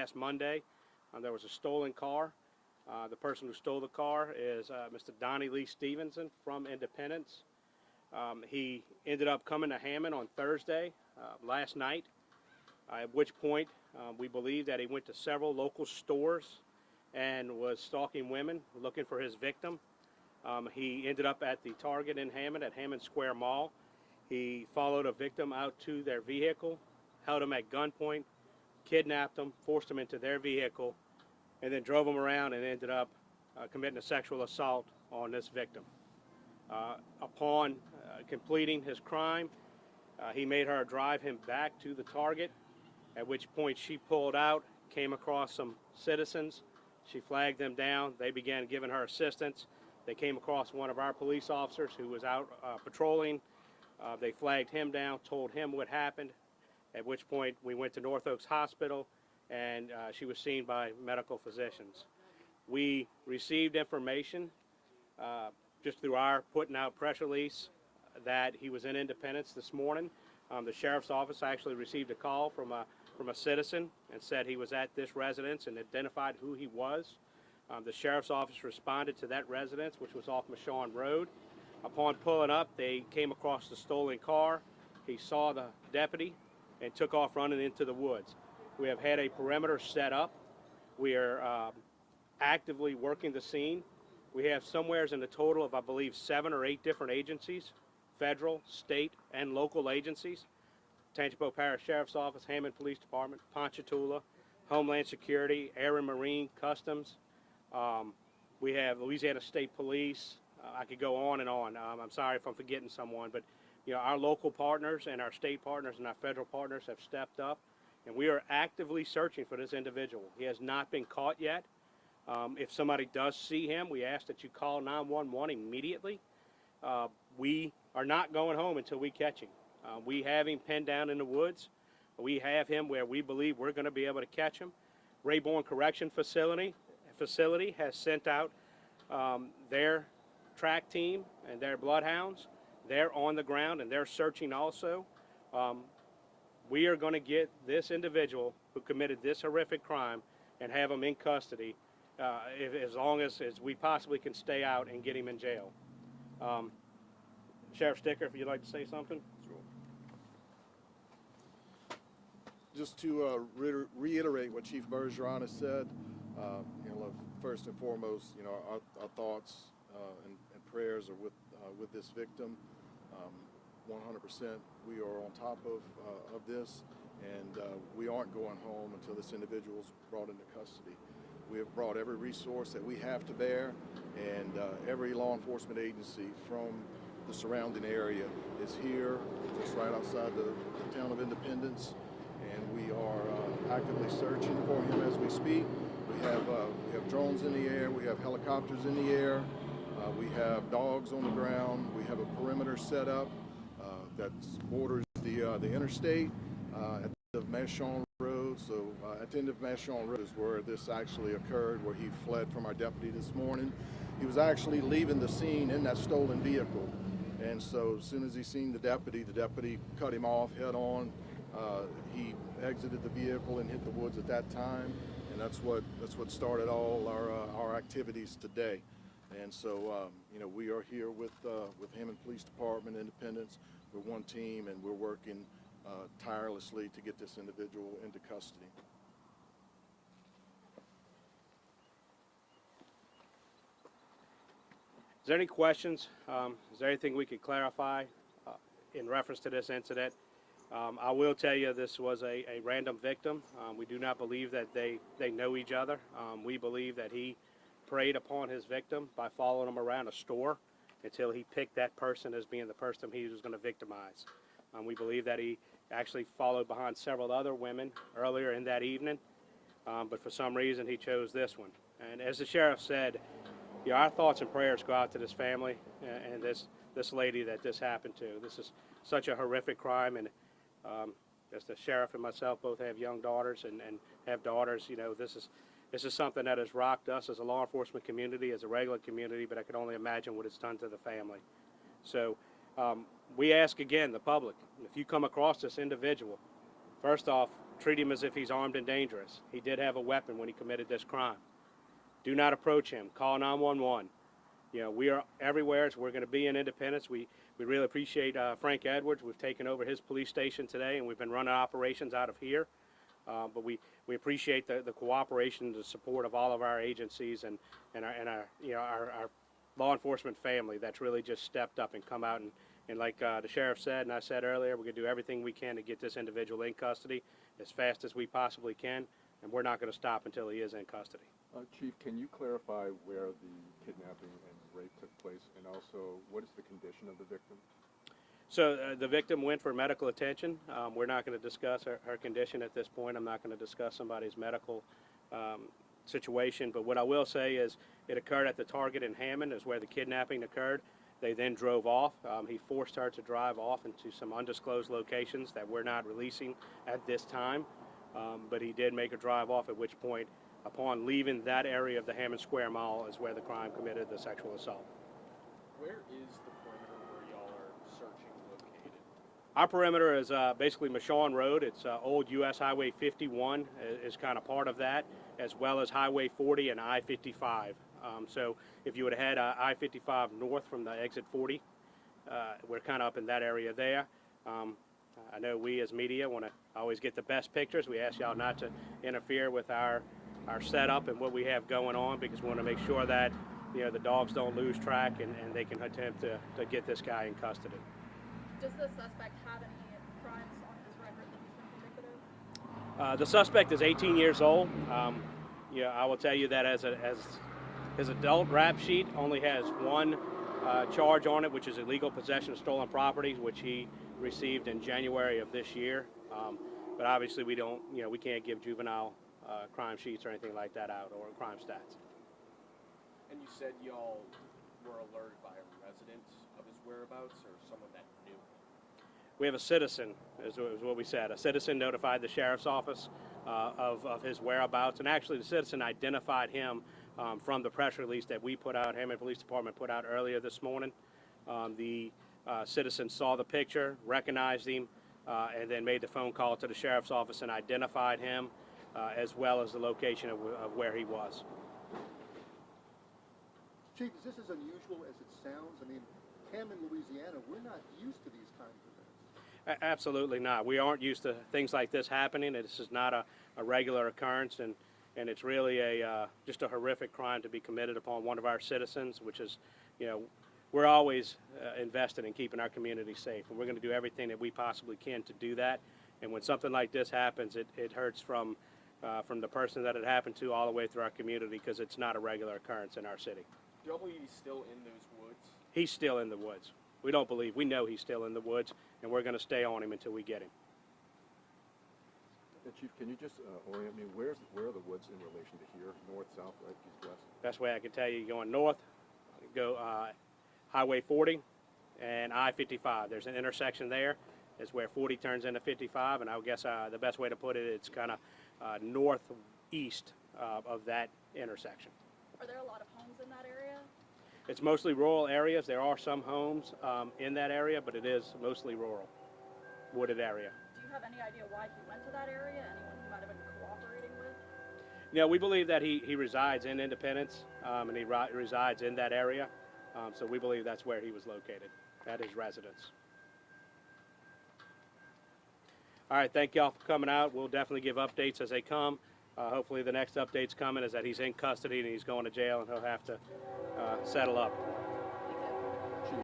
last Monday. There was a stolen car. The person who stole the car is Mr. Donnie Lee Stevenson from Independence. He ended up coming to Hammond on Thursday, last night, at which point we believe that he went to several local stores and was stalking women looking for his victim. He ended up at the Target in Hammond at Hammond Square Mall. He followed a victim out to their vehicle, held him at gunpoint, kidnapped him, forced him into their vehicle, and then drove him around and ended up committing a sexual assault on this victim. Upon completing his crime, he made her drive him back to the Target, at which point she pulled out, came across some citizens. She flagged them down. They began giving her assistance. They came across one of our police officers who was out patrolling. They flagged him down, told him what happened, at which point we went to North Oaks Hospital, and she was seen by medical physicians. We received information just through our putting out press release that he was in Independence this morning. The sheriff's office actually received a call from a citizen and said he was at this residence and identified who he was. The sheriff's office responded to that residence, which was off Michon Road. Upon pulling up, they came across the stolen car. He saw the deputy and took off running into the woods. We have had a perimeter set up. We are actively working the scene. We have somewheres in a total of, I believe, 7 or 8 different agencies, federal, state, and local agencies. Tangipahoa Parish Sheriff's Office, Hammond Police Department, Ponchatoula, Homeland Security, Air and Marine, Customs. We have Louisiana State Police. I could go on and on. I'm sorry if I'm forgetting someone, but our local partners and our state partners and our federal partners have stepped up, and we are actively searching for this individual. He has not been caught yet. If somebody does see him, we ask that you call 911 immediately. We are not going home until we catch him. We have him pinned down in the woods. We have him where we believe we're going to be able to catch him. Rayborn Correction Facility has sent out their track team and their bloodhounds. They're on the ground and they're searching also. We are going to get this individual who committed this horrific crime and have him in custody as long as we possibly can stay out and get him in jail. Sheriff Sticker, if you'd like to say something. Sure. Just to reiterate what Chief Bergeron has said, first and foremost, our thoughts and prayers are with this victim. 100% we are on top of this, and we aren't going home until this individual is brought into custody. We have brought every resource that we have to bear, and every law enforcement agency from the surrounding area is here, just right outside the town of Independence, and we are actively searching for him as we speak. We have drones in the air, we have helicopters in the air, we have dogs on the ground, we have a perimeter set up that borders the interstate at the end of Manhunt Road. So at the end of Manhunt Road is where this actually occurred, where he fled from our deputy this morning. He was actually leaving the scene in that stolen vehicle, and so as soon as he seen the deputy cut him off head on. He exited the vehicle and hit the woods at that time, and that's what started all our activities today. And so we are here with Hammond Police Department, Independence. We're one team, and we're working tirelessly to get this individual into custody. Is there any questions? Is there anything we could clarify in reference to this incident? I will tell you this was a random victim. We do not believe that they know each other. We believe that he preyed upon his victim by following him around a store until he picked that person as being the person he was going to victimize. We believe that he actually followed behind several other women earlier in that evening, but for some reason he chose this one. And as the sheriff said, our thoughts and prayers go out to this family and this lady that this happened to. This is such a horrific crime, and as the sheriff and myself both have young daughters and have daughters, this is something that has rocked us as a law enforcement community, as a regular community, but I can only imagine what it's done to the family. So we ask again, the public, if you come across this individual, first off, treat him as if he's armed and dangerous. He did have a weapon when he committed this crime. Do not approach him. Call 911. You know, we are everywhere, so we're going to be in Independence. We really appreciate Frank Edwards. We've taken over his police station today, and we've been running operations out of here. But we appreciate the cooperation and the support of all of our agencies and our you know our law enforcement family that's really just stepped up and come out and like the sheriff said and I said earlier, we're going to do everything we can to get this individual in custody as fast as we possibly can, and we're not going to stop until he is in custody. Chief, can you clarify where the kidnapping and rape took place, and also what is the condition of the victim? So the victim went for medical attention. We're not going to discuss her condition at this point. I'm not going to discuss somebody's medical situation, but what I will say is it occurred at the Target in Hammond is where the kidnapping occurred. They then drove off. He forced her to drive off into some undisclosed locations that we're not releasing at this time, but he did make her drive off, at which point, upon leaving that area of the Hammond Square Mall, is where the crime committed, the sexual assault. Where is the perimeter where y'all are searching located? Our perimeter is basically Michon Road. It's old US Highway 51 is kind of part of that, as well as Highway 40 and I-55. So if you would have had I-55 north from the exit 40, we're kind of up in that area there. I know we as media want to always get the best pictures. We ask y'all not to interfere with our setup and what we have going on, because we want to make sure that the dogs don't lose track and they can attempt to get this guy in custody. Does the suspect have any crimes on his record that he's been convicted of? The suspect is 18 years old. I will tell you that as his adult rap sheet only has one charge on it, which is illegal possession of stolen property, which he received in January of this year. But obviously we can't give juvenile crime sheets or anything like that out, or crime stats. And you said y'all were alerted by a resident of his whereabouts, or someone that knew him? We have a citizen, is what we said. A citizen notified the sheriff's office of his whereabouts, and actually the citizen identified him from the press release that we put out, Hammond Police Department put out earlier this morning. The citizen saw the picture, recognized him, and then made the phone call to the sheriff's office and identified him, as well as the location of where he was. Chief, is this as unusual as it sounds? I mean, Hammond, Louisiana, we're not used to these kinds of events. Absolutely not. We aren't used to things like this happening. This is not a regular occurrence, and it's really just a horrific crime to be committed upon one of our citizens, which is, we're always invested in keeping our community safe, and we're going to do everything that we possibly can to do that. And when something like this happens, it hurts from the person that it happened to all the way through our community, because it's not a regular occurrence in our city. Do y'all believe he's still in those woods? He's still in the woods. We don't believe. We know he's still in the woods, and we're going to stay on him until we get him. Chief, can you just orient me? Where are the woods in relation to here? North, south, right, east, west? Best way I can tell you, going north, go Highway 40 and I-55. There's an intersection there. Is where 40 turns into 55, and I guess the best way to put it, it's kind of northeast of that intersection. Are there a lot of homes in that area? It's mostly rural areas. There are some homes in that area, but it is mostly rural, wooded area. Do you have any idea why he went to that area? Anyone he might have been cooperating with? We believe that he resides in Independence, and he resides in that area, so we believe that's where he was located, at his residence. All right, thank y'all for coming out. We'll definitely give updates as they come. Hopefully the next update's coming is that he's in custody and he's going to jail, and he'll have to settle up.